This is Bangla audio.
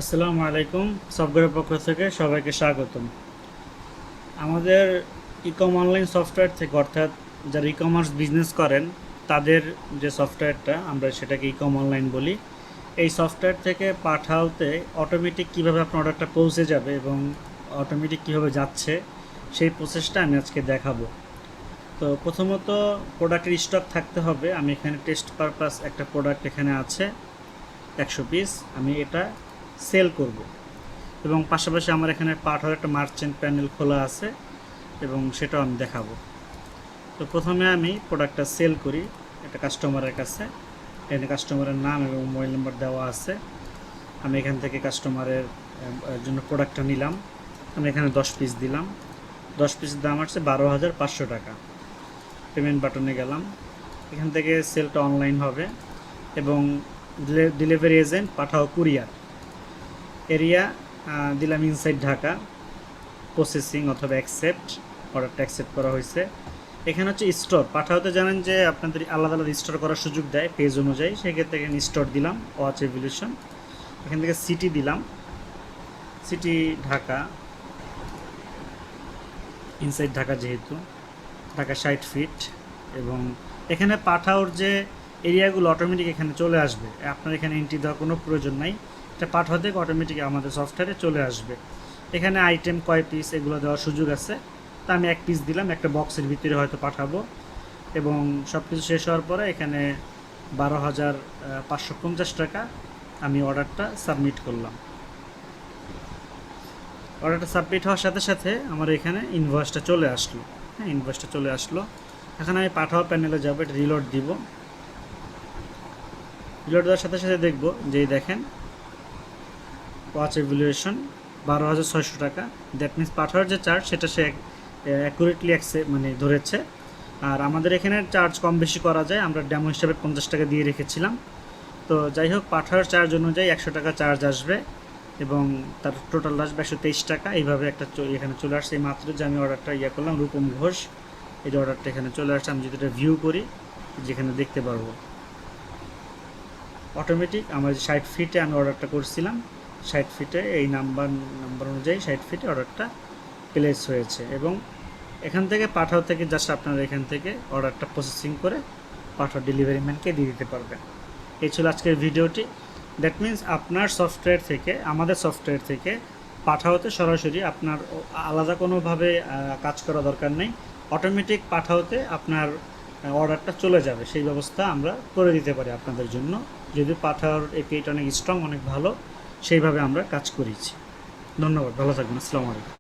আসসালামু আলাইকুম। সফটওয়্যারের পক্ষ থেকে সবাইকে স্বাগতম। আমাদের ইকম অনলাইন সফটওয়্যার থেকে, অর্থাৎ যারা ই কমার্স বিজনেস করেন তাদের যে সফটওয়্যারটা, আমরা সেটাকে ইকম অনলাইন বলি। এই সফটওয়্যার থেকে পাঠাতে অটোমেটিক কীভাবে আপনার অর্ডারটা পৌঁছে যাবে এবং অটোমেটিক কীভাবে যাচ্ছে সেই প্রসেসটা আমি আজকে দেখাবো। তো প্রথমত প্রোডাক্টের স্টক থাকতে হবে। আমি এখানে টেস্ট পারপাস একটা প্রোডাক্ট এখানে আছে 100 পিস, আমি এটা সেল করব এবং পাশাপাশি আমার এখানে পাঠার একটা মার্চেন্ট প্যানেল খোলা আছে এবং সেটাও আমি দেখাবো। তো প্রথমে আমি প্রোডাক্টটা সেল করি একটা কাস্টমারের কাছে। এখানে কাস্টমারের নাম এবং মোবাইল নাম্বার দেওয়া আছে। আমি এখান থেকে কাস্টমারের জন্য প্রোডাক্টটা নিলাম। আমি এখানে 10 পিস দিলাম। 10 পিসের দাম আসছে 12,500 টাকা। পেমেন্ট বাটনে গেলাম। এখান থেকে সেলটা অনলাইন হবে এবং ডেলিভারি এজেন্ট পাঠাও কুরিয়ার। এরিয়া দিলাম ইনসাইড ঢাকা। প্রসেসিং অথবা অ্যাকসেপ্ট, অর্ডারটা অ্যাকসেপ্ট করা হয়েছে। এখানে হচ্ছে স্টোর পাঠাতে জানেন যে আপনাদের আলাদা আলাদা স্টোর করার সুযোগ দেয় পেজ অনুযায়ী, সেক্ষেত্রে এখানে স্টোর দিলাম ওয়াচ এভলিউশন। এখান থেকে সিটি দিলাম, সিটি ঢাকা, ইনসাইড ঢাকা যেহেতু ঢাকা 60 ফিট। এবং এখানে পাঠাওর যে এরিয়াগুলো অটোমেটিক এখানে চলে আসবে, আপনার এখানে এন্ট্রি দেওয়ার কোনো প্রয়োজন নাই। এটা পাঠাও থেকে অটোমেটিক আমাদের সফটওয়্যারে চলে আসবে। এখানে আইটেম কয় পিস এগুলো দেওয়ার সুযোগ আছে। তা আমি 1 পিস দিলাম, একটা বক্সের ভিতরে হয়তো পাঠাবো। এবং সব কিছু শেষ হওয়ার পরে এখানে 12,550 টাকা আমি অর্ডারটা সাবমিট করলাম। অর্ডারটা সাবমিট হওয়ার সাথে সাথে আমার এখানে ইনভয়েসটা চলে আসলো। হ্যাঁ, ইনভয়েসটা চলে আসলো। এখন আমি পাঠাও প্যানেলে যাবো, এটা রিলোড দিব। রিলোড দেওয়ার সাথে সাথে দেখব যেই দেখেন ওয়াচ এভ্যালুয়েশন 12,600 টাকা। দ্যাট মিনস পাঠাওয়ার যে চার্জ সেটা সে অ্যাকুরেটলি ধরেছে। আর আমাদের এখানে চার্জ কম বেশি করা যায়, আমরা ডেমো হিসাবে 50 টাকা দিয়ে রেখেছিলাম। তো যাই হোক, পাঠাওয়ার চার্জ অনুযায়ী 100 টাকা চার্জ আসবে এবং তার টোটাল আসবে 123 টাকা। এইভাবে একটা এখানে চলে আসছে। এই মাত্র যে আমি অর্ডারটা করলাম, রূপম ঘোষ, এই যে অর্ডারটা এখানে চলে আসছে। আমি যদি এটা ভিউ করি, যেখানে দেখতে পারবো অটোমেটিক আমার 60 ফিটে আমি অর্ডারটা করছিলাম, 60 ফিটে এই নাম্বার অনুযায়ী 60 ফিটে অর্ডারটা প্লেস হয়েছে। এবং এখান থেকে পাঠাও থেকে জাস্ট আপনারা এখান থেকে অর্ডারটা প্রসেসিং করে পাঠাও ডেলিভারি ম্যানকে দিয়ে দিতে পারবেন। এই ছিল আজকের ভিডিওটি। দ্যাট মিনস আপনার সফটওয়্যার থেকে, আমাদের সফটওয়্যার থেকে পাঠাওতে সরাসরি আপনার আলাদা কোনোভাবে কাজ করা দরকার নেই। অটোমেটিক পাঠাওতে আপনার অর্ডারটা চলে যাবে, সেই ব্যবস্থা আমরা করে দিতে পারি আপনাদের জন্য। যদি পাঠাওয়ার এপিআইটা অনেক স্ট্রং, অনেক ভালো, সেইভাবে আমরা কাজ করেছি। ধন্যবাদ, ভালো থাকবেন। আসসালামু আলাইকুম।